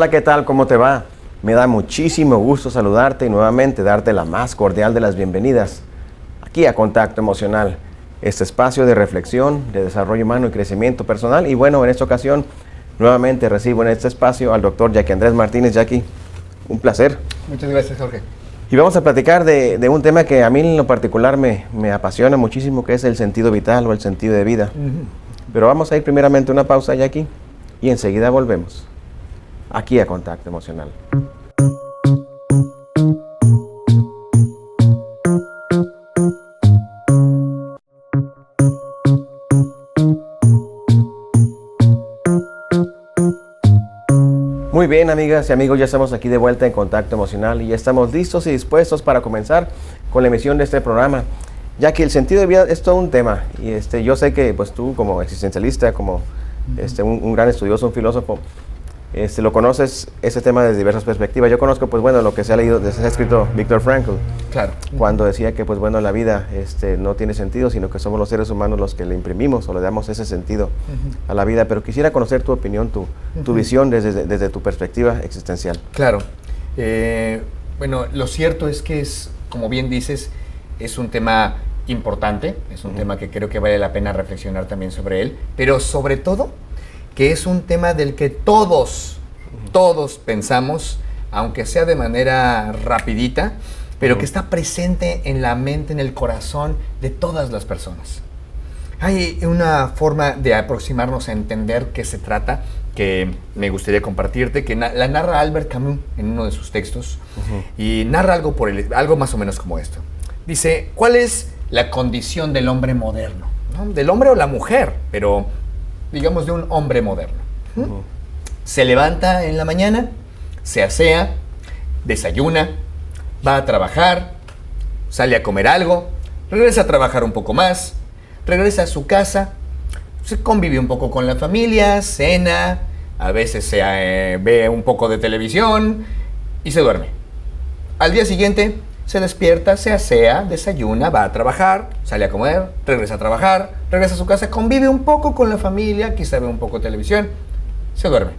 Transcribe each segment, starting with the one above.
Hola, ¿qué tal? ¿Cómo te va? Me da muchísimo gusto saludarte y nuevamente darte la más cordial de las bienvenidas aquí a Contacto Emocional, este espacio de reflexión, de desarrollo humano y crecimiento personal. Y bueno, en esta ocasión nuevamente recibo en este espacio al doctor Jackie Andrés Martínez. Jackie, un placer. Muchas gracias, Jorge. Y vamos a platicar de un tema que a mí en lo particular me apasiona muchísimo, que es el sentido vital o el sentido de vida. Pero vamos a ir primeramente a una pausa, Jackie, y enseguida volvemos aquí a Contacto Emocional. Muy bien, amigas y amigos, ya estamos aquí de vuelta en Contacto Emocional y ya estamos listos y dispuestos para comenzar con la emisión de este programa, ya que el sentido de vida es todo un tema y yo sé que pues tú como existencialista, como un gran estudioso, un filósofo, lo conoces ese tema desde diversas perspectivas. Yo conozco pues bueno lo que se ha leído, se ha escrito Viktor Frankl, Claro. cuando decía que pues bueno la vida no tiene sentido, sino que somos los seres humanos los que le imprimimos o le damos ese sentido a la vida. Pero quisiera conocer tu opinión, tu visión desde tu perspectiva existencial. Claro. Bueno, lo cierto es que como bien dices, es un tema importante, es un tema que creo que vale la pena reflexionar también sobre él, pero sobre todo que es un tema del que todos pensamos, aunque sea de manera rapidita, pero que está presente en la mente, en el corazón de todas las personas. Hay una forma de aproximarnos a entender qué se trata que me gustaría compartirte, que la narra Albert Camus en uno de sus textos, y narra algo más o menos como esto. Dice, ¿cuál es la condición del hombre moderno? ¿No? Del hombre o la mujer, pero digamos de un hombre moderno. Se levanta en la mañana, se asea, desayuna, va a trabajar, sale a comer algo, regresa a trabajar un poco más, regresa a su casa, se convive un poco con la familia, cena, a veces ve un poco de televisión y se duerme. Al día siguiente se despierta, se asea, desayuna, va a trabajar, sale a comer, regresa a trabajar, regresa a su casa, convive un poco con la familia, quizá ve un poco de televisión, se duerme.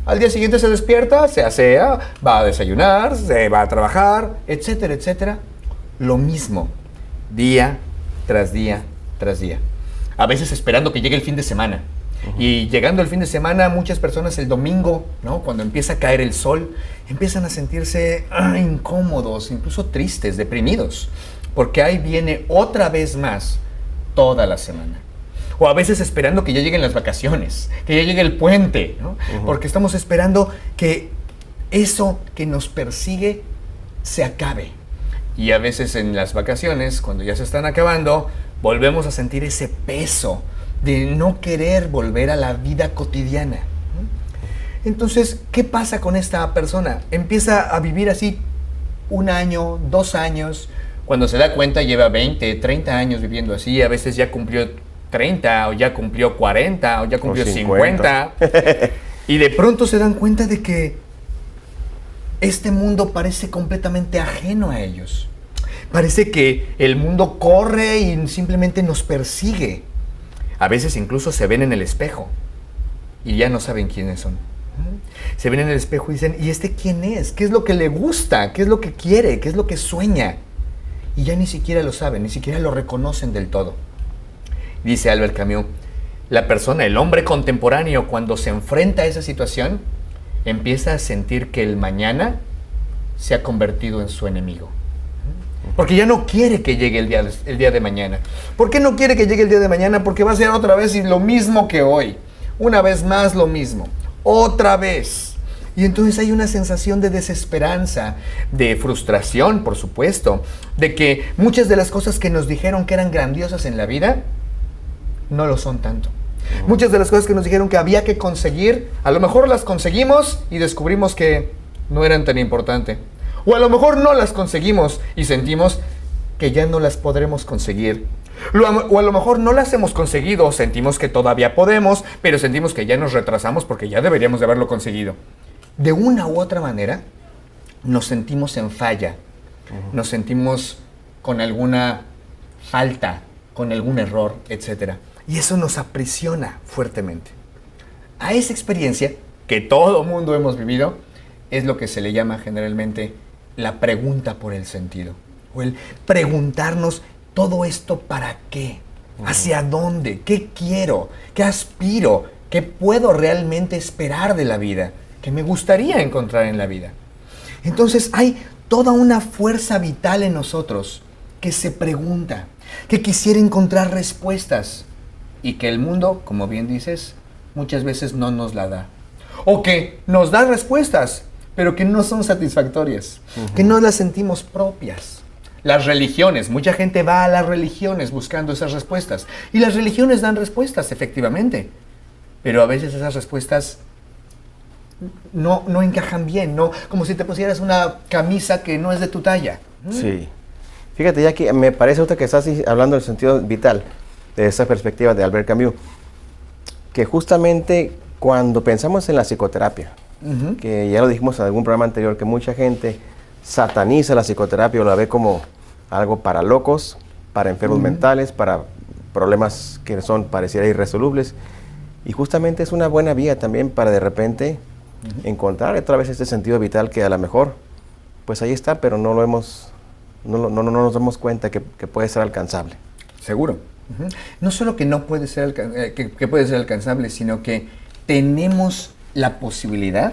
Al día siguiente se despierta, se asea, va a desayunar, se va a trabajar, etcétera, etcétera. Lo mismo, día tras día tras día. A veces esperando que llegue el fin de semana. Y llegando el fin de semana, muchas personas el domingo, ¿no? Cuando empieza a caer el sol, empiezan a sentirse incómodos, incluso tristes, deprimidos, porque ahí viene otra vez más toda la semana. O a veces esperando que ya lleguen las vacaciones, que ya llegue el puente, ¿no? Porque estamos esperando que eso que nos persigue se acabe. Y a veces en las vacaciones, cuando ya se están acabando, volvemos a sentir ese peso de no querer volver a la vida cotidiana. Entonces, ¿qué pasa con esta persona? Empieza a vivir así 1 año, 2 años. Cuando se da cuenta lleva 20, 30 años viviendo así. A veces ya cumplió 30 o ya cumplió 40 o ya cumplió 50. Y de pronto se dan cuenta de que este mundo parece completamente ajeno a ellos. Parece que el mundo corre y simplemente nos persigue. A veces incluso se ven en el espejo y ya no saben quiénes son. Se ven en el espejo y dicen, ¿y este quién es? ¿Qué es lo que le gusta? ¿Qué es lo que quiere? ¿Qué es lo que sueña? Y ya ni siquiera lo saben, ni siquiera lo reconocen del todo. Dice Albert Camus, la persona, el hombre contemporáneo, cuando se enfrenta a esa situación, empieza a sentir que el mañana se ha convertido en su enemigo. Porque ya no quiere que llegue el día de mañana. ¿Por qué no quiere que llegue el día de mañana? Porque va a ser otra vez lo mismo que hoy. Una vez más lo mismo. Otra vez. Y entonces hay una sensación de desesperanza, de frustración, por supuesto, de que muchas de las cosas que nos dijeron que eran grandiosas en la vida, no lo son tanto. Muchas de las cosas que nos dijeron que había que conseguir, a lo mejor las conseguimos y descubrimos que no eran tan importantes. O a lo mejor no las conseguimos y sentimos que ya no las podremos conseguir. O a lo mejor no las hemos conseguido, sentimos que todavía podemos, pero sentimos que ya nos retrasamos porque ya deberíamos de haberlo conseguido. De una u otra manera, nos sentimos en falla, nos sentimos con alguna falta, con algún error, etc. Y eso nos aprisiona fuertemente. A esa experiencia que todo mundo hemos vivido, es lo que se le llama generalmente la pregunta por el sentido. O el preguntarnos todo esto para qué, hacia dónde, qué quiero, qué aspiro, qué puedo realmente esperar de la vida, qué me gustaría encontrar en la vida. Entonces hay toda una fuerza vital en nosotros que se pregunta, que quisiera encontrar respuestas y que el mundo, como bien dices, muchas veces no nos la da. O que nos da respuestas, pero que no son satisfactorias, que no las sentimos propias. Las religiones, mucha gente va a las religiones buscando esas respuestas. Y las religiones dan respuestas, efectivamente. Pero a veces esas respuestas no encajan bien, ¿no? Como si te pusieras una camisa que no es de tu talla. Sí. Fíjate, ya que me parece ahorita que estás hablando del sentido vital, de esa perspectiva de Albert Camus, que justamente cuando pensamos en la psicoterapia, que ya lo dijimos en algún programa anterior, que mucha gente sataniza la psicoterapia o la ve como algo para locos, para enfermos mentales, para problemas que son pareciera irresolubles, y justamente es una buena vía también para de repente encontrar otra vez este sentido vital que a lo mejor pues ahí está, pero no nos damos cuenta que puede ser alcanzable. Seguro. No solo que no puede ser que puede ser alcanzable, sino que tenemos la posibilidad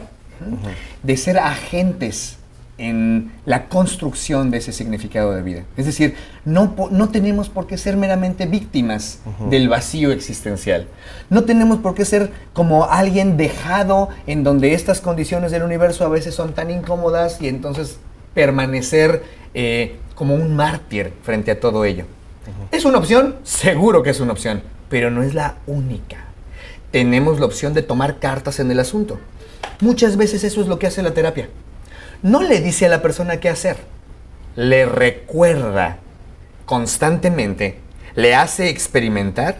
de ser agentes en la construcción de ese significado de vida. Es decir, no tenemos por qué ser meramente víctimas del vacío existencial. No tenemos por qué ser como alguien dejado en donde estas condiciones del universo a veces son tan incómodas y entonces permanecer como un mártir frente a todo ello. ¿Es una opción? Seguro que es una opción, pero no es la única. Tenemos la opción de tomar cartas en el asunto. Muchas veces eso es lo que hace la terapia. No le dice a la persona qué hacer, le recuerda constantemente, le hace experimentar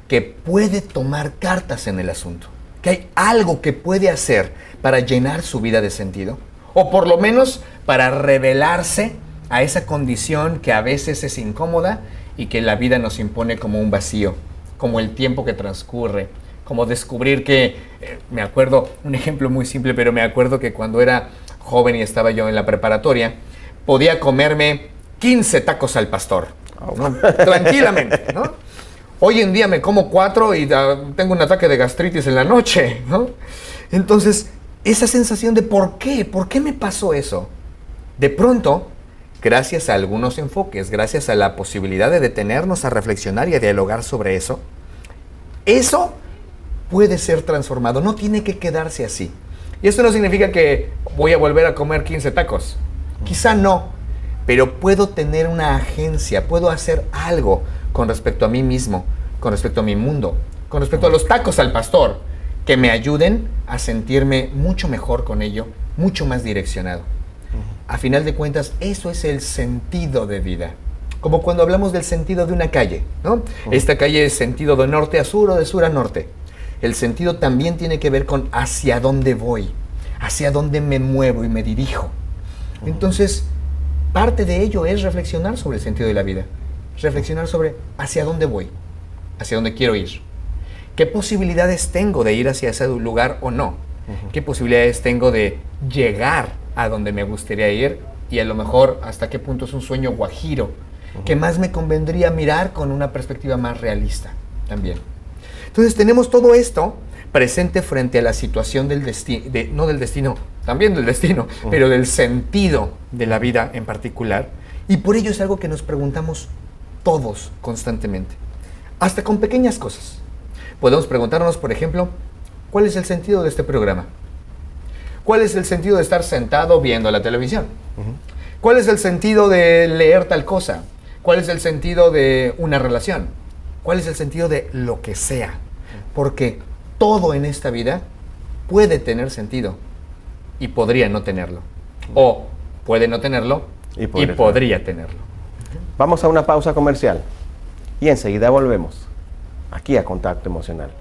que puede tomar cartas en el asunto, que hay algo que puede hacer para llenar su vida de sentido, o por lo menos para revelarse a esa condición que a veces es incómoda y que la vida nos impone como un vacío, como el tiempo que transcurre, como descubrir que, me acuerdo, un ejemplo muy simple, pero me acuerdo que cuando era joven y estaba yo en la preparatoria, podía comerme 15 tacos al pastor, ¿no? Tranquilamente, ¿no? Hoy en día me como 4 y tengo un ataque de gastritis en la noche, ¿no? Entonces, esa sensación de ¿por qué me pasó eso? De pronto, gracias a algunos enfoques, gracias a la posibilidad de detenernos a reflexionar y a dialogar sobre eso puede ser transformado, no tiene que quedarse así. Y esto no significa que voy a volver a comer 15 tacos. Quizá no, pero puedo tener una agencia, puedo hacer algo con respecto a mí mismo, con respecto a mi mundo, con respecto a los tacos al pastor, que me ayuden a sentirme mucho mejor con ello, mucho más direccionado. A final de cuentas, eso es el sentido de vida. Como cuando hablamos del sentido de una calle, ¿no? Esta calle es sentido de norte a sur o de sur a norte. El sentido también tiene que ver con hacia dónde voy, hacia dónde me muevo y me dirijo. Entonces, parte de ello es reflexionar sobre el sentido de la vida. Reflexionar sobre hacia dónde voy, hacia dónde quiero ir. ¿Qué posibilidades tengo de ir hacia ese lugar o no? ¿Qué posibilidades tengo de llegar a donde me gustaría ir? Y a lo mejor hasta qué punto es un sueño guajiro, que más me convendría mirar con una perspectiva más realista también. Entonces tenemos todo esto presente frente a la situación del destino, no del destino, también del destino, pero del sentido de la vida en particular. Y por ello es algo que nos preguntamos todos constantemente, hasta con pequeñas cosas. Podemos preguntarnos, por ejemplo, ¿cuál es el sentido de este programa? ¿Cuál es el sentido de estar sentado viendo la televisión? ¿Cuál es el sentido de leer tal cosa? ¿Cuál es el sentido de una relación? ¿Cuál es el sentido de lo que sea? Porque todo en esta vida puede tener sentido y podría no tenerlo. O puede no tenerlo y podría tenerlo. Vamos a una pausa comercial y enseguida volvemos aquí a Contacto Emocional.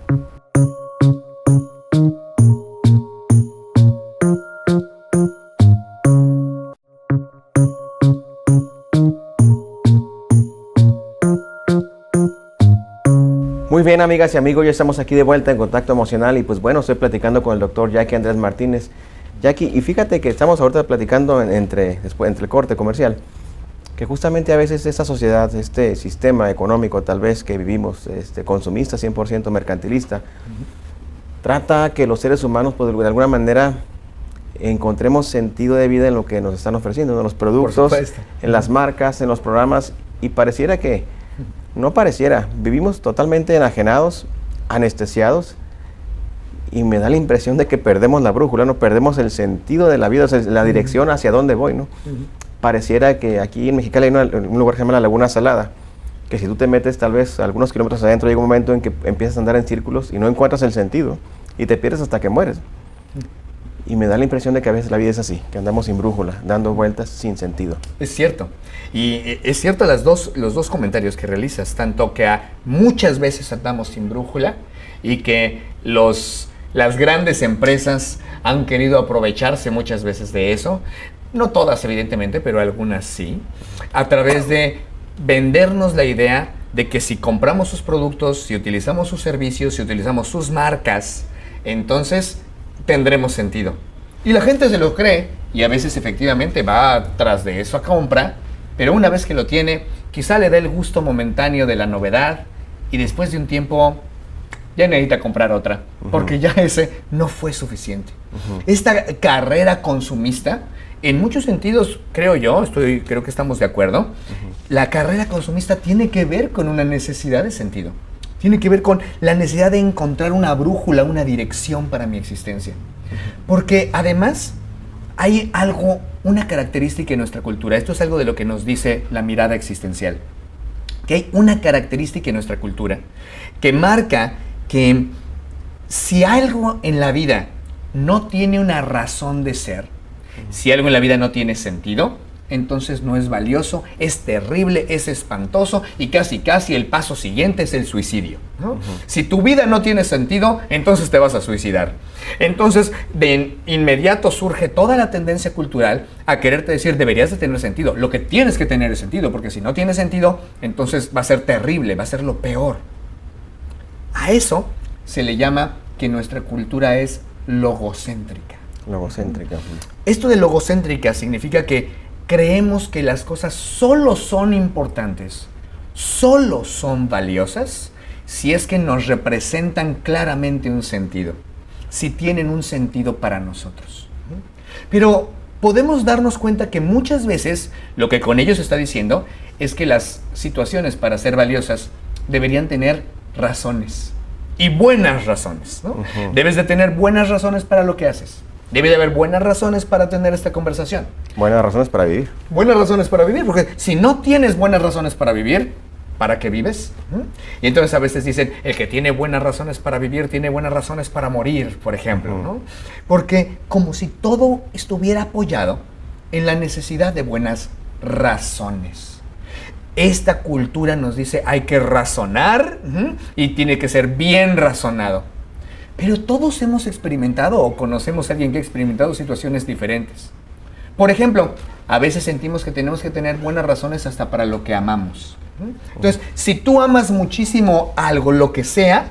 Muy Muy bien, amigas y amigos, ya estamos aquí de vuelta en Contacto Emocional y pues bueno, estoy platicando con el doctor Jackie Andrés Martínez. Jackie, y fíjate que estamos ahorita platicando entre el corte comercial, que justamente a veces esta sociedad, este sistema económico tal vez que vivimos, consumista, 100% mercantilista, trata que los seres humanos pues, de alguna manera encontremos sentido de vida en lo que nos están ofreciendo, en los productos, en las marcas, en los programas, y pareciera que, no pareciera, vivimos totalmente enajenados, anestesiados, y me da la impresión de que perdemos la brújula, ¿no? Perdemos el sentido de la vida, o sea, la dirección hacia dónde voy, ¿no? Pareciera que aquí en Mexicali hay un lugar que se llama la Laguna Salada, que si tú te metes tal vez algunos kilómetros adentro, llega un momento en que empiezas a andar en círculos y no encuentras el sentido, y te pierdes hasta que mueres. Y me da la impresión de que a veces la vida es así, que andamos sin brújula, dando vueltas sin sentido. Es cierto. Y es cierto los dos comentarios que realizas, tanto que muchas veces andamos sin brújula y que las grandes empresas han querido aprovecharse muchas veces de eso. No todas, evidentemente, pero algunas sí. A través de vendernos la idea de que si compramos sus productos, si utilizamos sus servicios, si utilizamos sus marcas, entonces tendremos sentido. Y la gente se lo cree y a veces efectivamente va tras de eso a compra, pero una vez que lo tiene, quizá le da el gusto momentáneo de la novedad y después de un tiempo ya necesita comprar otra, porque ya ese no fue suficiente. Esta carrera consumista, en muchos sentidos, creo que estamos de acuerdo, la carrera consumista tiene que ver con una necesidad de sentido. Tiene que ver con la necesidad de encontrar una brújula, una dirección para mi existencia. Porque además hay una característica en nuestra cultura. Esto es algo de lo que nos dice la mirada existencial. Que hay una característica en nuestra cultura que marca que si algo en la vida no tiene una razón de ser, si algo en la vida no tiene sentido, entonces no es valioso, es terrible, es espantoso y casi el paso siguiente es el suicidio, ¿no? Si tu vida no tiene sentido, entonces te vas a suicidar. Entonces, de inmediato surge toda la tendencia cultural a quererte decir, deberías de tener sentido. Lo que tienes que tener es sentido, porque si no tiene sentido, entonces va a ser terrible, va a ser lo peor. A eso se le llama que nuestra cultura es logocéntrica. Logocéntrica. Esto de logocéntrica significa que creemos que las cosas solo son importantes, solo son valiosas, si es que nos representan claramente un sentido, si tienen un sentido para nosotros. Pero podemos darnos cuenta que muchas veces lo que con ellos está diciendo es que las situaciones para ser valiosas deberían tener razones, y buenas razones, ¿no? Debes de tener buenas razones para lo que haces. Debe de haber buenas razones para tener esta conversación. Buenas razones para vivir. Buenas razones para vivir, porque si no tienes buenas razones para vivir, ¿para qué vives? Y entonces a veces dicen, el que tiene buenas razones para vivir, tiene buenas razones para morir, por ejemplo, ¿no? Porque como si todo estuviera apoyado en la necesidad de buenas razones. Esta cultura nos dice, hay que razonar y tiene que ser bien razonado. Pero todos hemos experimentado o conocemos a alguien que ha experimentado situaciones diferentes. Por ejemplo, a veces sentimos que tenemos que tener buenas razones hasta para lo que amamos. Entonces, si tú amas muchísimo algo, lo que sea,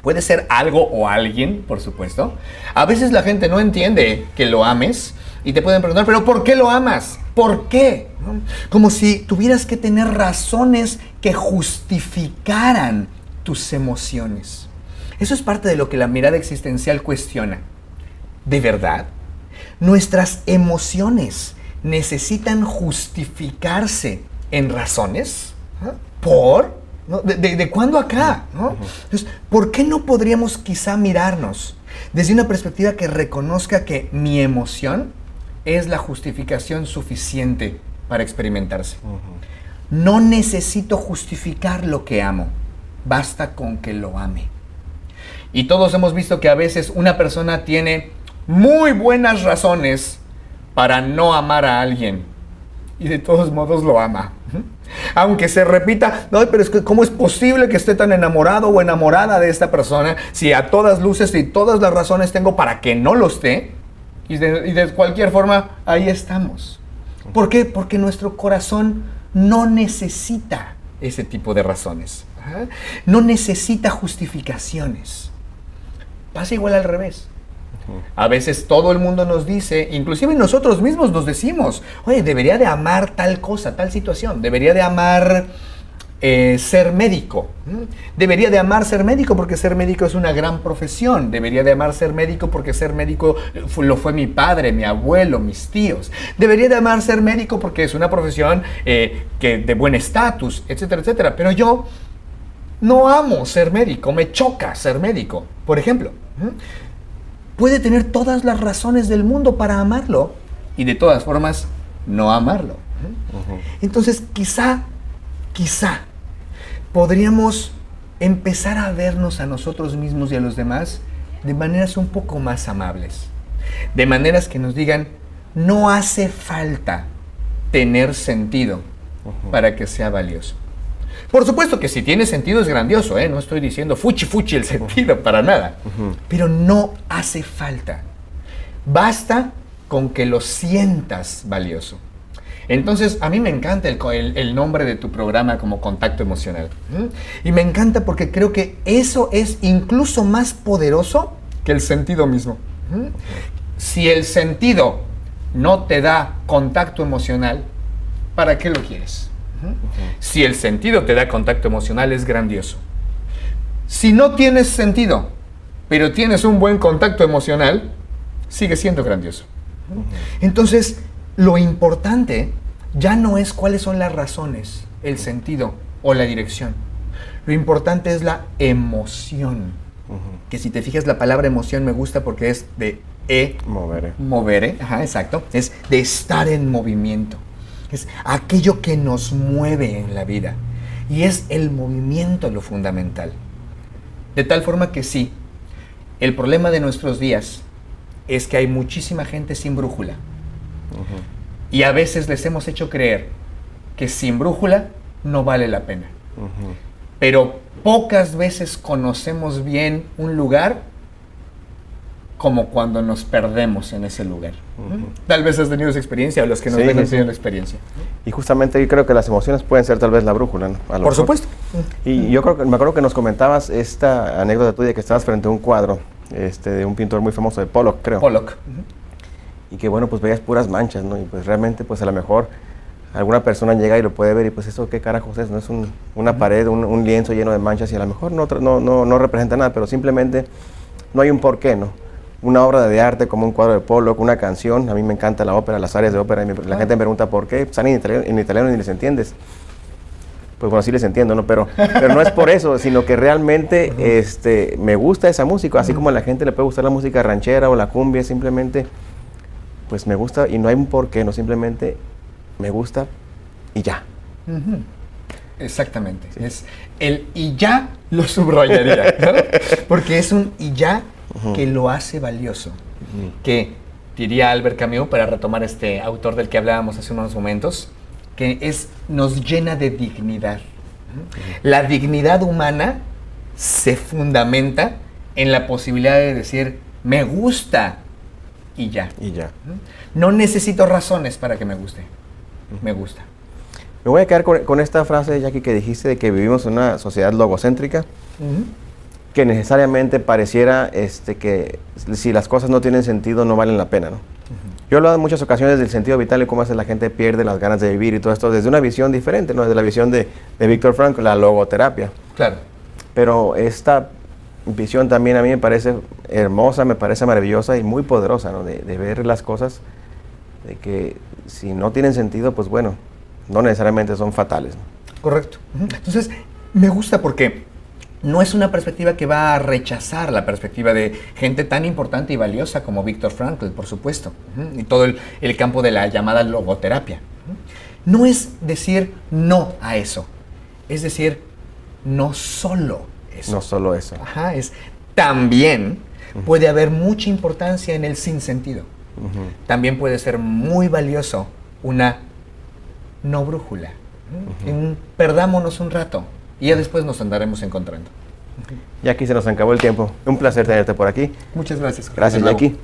puede ser algo o alguien, por supuesto. A veces la gente no entiende que lo ames y te pueden preguntar, ¿pero por qué lo amas? ¿Por qué? Como si tuvieras que tener razones que justificaran tus emociones. Eso es parte de lo que la mirada existencial cuestiona. ¿De verdad? ¿Nuestras emociones necesitan justificarse en razones? ¿Por? ¿No? ¿De cuándo acá? ¿No? Entonces, ¿por qué no podríamos quizá mirarnos desde una perspectiva que reconozca que mi emoción es la justificación suficiente para experimentarse? No necesito justificar lo que amo, basta con que lo ame. Y todos hemos visto que a veces una persona tiene muy buenas razones para no amar a alguien y de todos modos lo ama. Aunque se repita, no, pero es que ¿cómo es posible que esté tan enamorado o enamorada de esta persona si a todas luces y todas las razones tengo para que no lo esté? Y de cualquier forma, ahí estamos. ¿Por qué? Porque nuestro corazón no necesita ese tipo de razones. Ajá. No necesita justificaciones. Pasa igual al revés. A veces todo el mundo nos dice, inclusive nosotros mismos nos decimos, oye, debería de amar tal cosa, tal situación, debería de amar ser médico. Debería de amar ser médico porque ser médico es una gran profesión. Debería de amar ser médico porque ser médico lo fue mi padre, mi abuelo, mis tíos. Debería de amar ser médico porque es una profesión que de buen estatus, etcétera, etcétera. Pero yo no amo ser médico, me choca ser médico, por ejemplo. Puede tener todas las razones del mundo para amarlo y de todas formas no amarlo. Entonces quizá podríamos empezar a vernos a nosotros mismos y a los demás de maneras un poco más amables. De maneras que nos digan, no hace falta tener sentido para que sea valioso. Por supuesto que si tiene sentido es grandioso, no estoy diciendo fuchi fuchi el sentido, para nada. Pero no hace falta. Basta con que lo sientas valioso. Entonces, a mí me encanta el nombre de tu programa como Contacto Emocional. Y me encanta porque creo que eso es incluso más poderoso que el sentido mismo. Si el sentido no te da contacto emocional, ¿para qué lo quieres? Si el sentido te da contacto emocional, es grandioso. Si no tienes sentido, pero tienes un buen contacto emocional, sigue siendo grandioso. Entonces, lo importante ya no es cuáles son las razones, el sentido o la dirección. Lo importante es la emoción. Que si te fijas, la palabra emoción me gusta porque es de movere. Ajá, exacto. Es de estar en movimiento. Es aquello que nos mueve en la vida. Y es el movimiento lo fundamental. De tal forma que sí, el problema de nuestros días es que hay muchísima gente sin brújula. Y a veces les hemos hecho creer que sin brújula no vale la pena. Pero pocas veces conocemos bien un lugar como cuando nos perdemos en ese lugar. Tal vez has tenido esa experiencia, o los que nos ven han tenido la experiencia. Y justamente yo creo que las emociones pueden ser tal vez la brújula, ¿no? Por supuesto. Y yo creo que me acuerdo que nos comentabas esta anécdota tuya, que estabas frente a un cuadro de un pintor muy famoso, de Pollock, creo. Pollock. Y que bueno, pues veías puras manchas, ¿no? Y pues realmente, pues a lo mejor alguna persona llega y lo puede ver y pues eso qué carajos es, ¿no? Es una pared, un lienzo lleno de manchas y a lo mejor no representa nada, pero simplemente no hay un porqué, ¿no? Una obra de arte como un cuadro de Pollock, una canción, a mí me encanta la ópera, las áreas de ópera, y la gente me pregunta por qué, están en italiano y ni les entiendes. Pues bueno, sí les entiendo, ¿no? Pero no es por eso, sino que realmente me gusta esa música, así como a la gente le puede gustar la música ranchera o la cumbia, simplemente pues me gusta y no hay un porqué, no, simplemente me gusta y ya. Exactamente, sí. Es el y ya lo subrayaría, ¿no? Porque es un y ya que lo hace valioso, que diría Albert Camus, para retomar este autor del que hablábamos hace unos momentos, que nos llena de dignidad. La dignidad humana se fundamenta en la posibilidad de decir, me gusta y ya. No necesito razones para que me guste, me gusta. Me voy a quedar con esta frase, Jackie, que dijiste de que vivimos en una sociedad logocéntrica, que necesariamente pareciera que si las cosas no tienen sentido no valen la pena, ¿no? Yo he hablado en muchas ocasiones del sentido vital y cómo la gente pierde las ganas de vivir y todo esto desde una visión diferente, ¿no? Desde la visión de Viktor Frankl, la logoterapia. Claro. Pero esta visión también a mí me parece hermosa, me parece maravillosa y muy poderosa, ¿no? De ver las cosas, de que si no tienen sentido, pues bueno, no necesariamente son fatales, ¿no? Correcto. Entonces, me gusta porque no es una perspectiva que va a rechazar la perspectiva de gente tan importante y valiosa como Viktor Frankl, por supuesto, y todo el campo de la llamada logoterapia. No es decir no a eso, es decir no solo eso. No solo eso. Ajá, también puede haber mucha importancia en el sinsentido. También puede ser muy valioso una no brújula. Perdámonos un rato y ya después nos andaremos encontrando. Y aquí se nos acabó el tiempo. Un placer tenerte por aquí. Muchas gracias. Gracias, Jackie.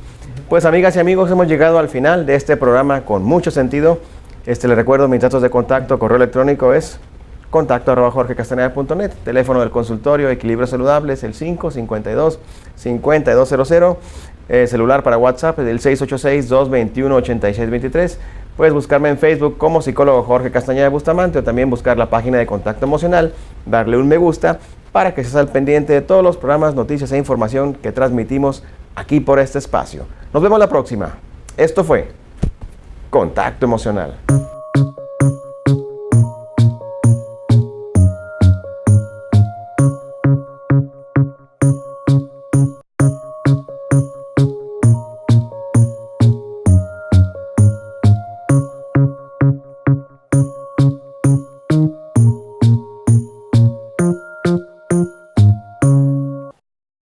Pues amigas y amigos, hemos llegado al final de este programa con mucho sentido. Les recuerdo mis datos de contacto, correo electrónico es contacto@jorgecastaneda.net. Teléfono del consultorio Equilibrio Saludable es el 552-5200. Celular para WhatsApp es el 686-221-8623. Puedes buscarme en Facebook como psicólogo Jorge Castañeda Bustamante o también buscar la página de Contacto Emocional, darle un me gusta para que estés al pendiente de todos los programas, noticias e información que transmitimos aquí por este espacio. Nos vemos la próxima. Esto fue Contacto Emocional.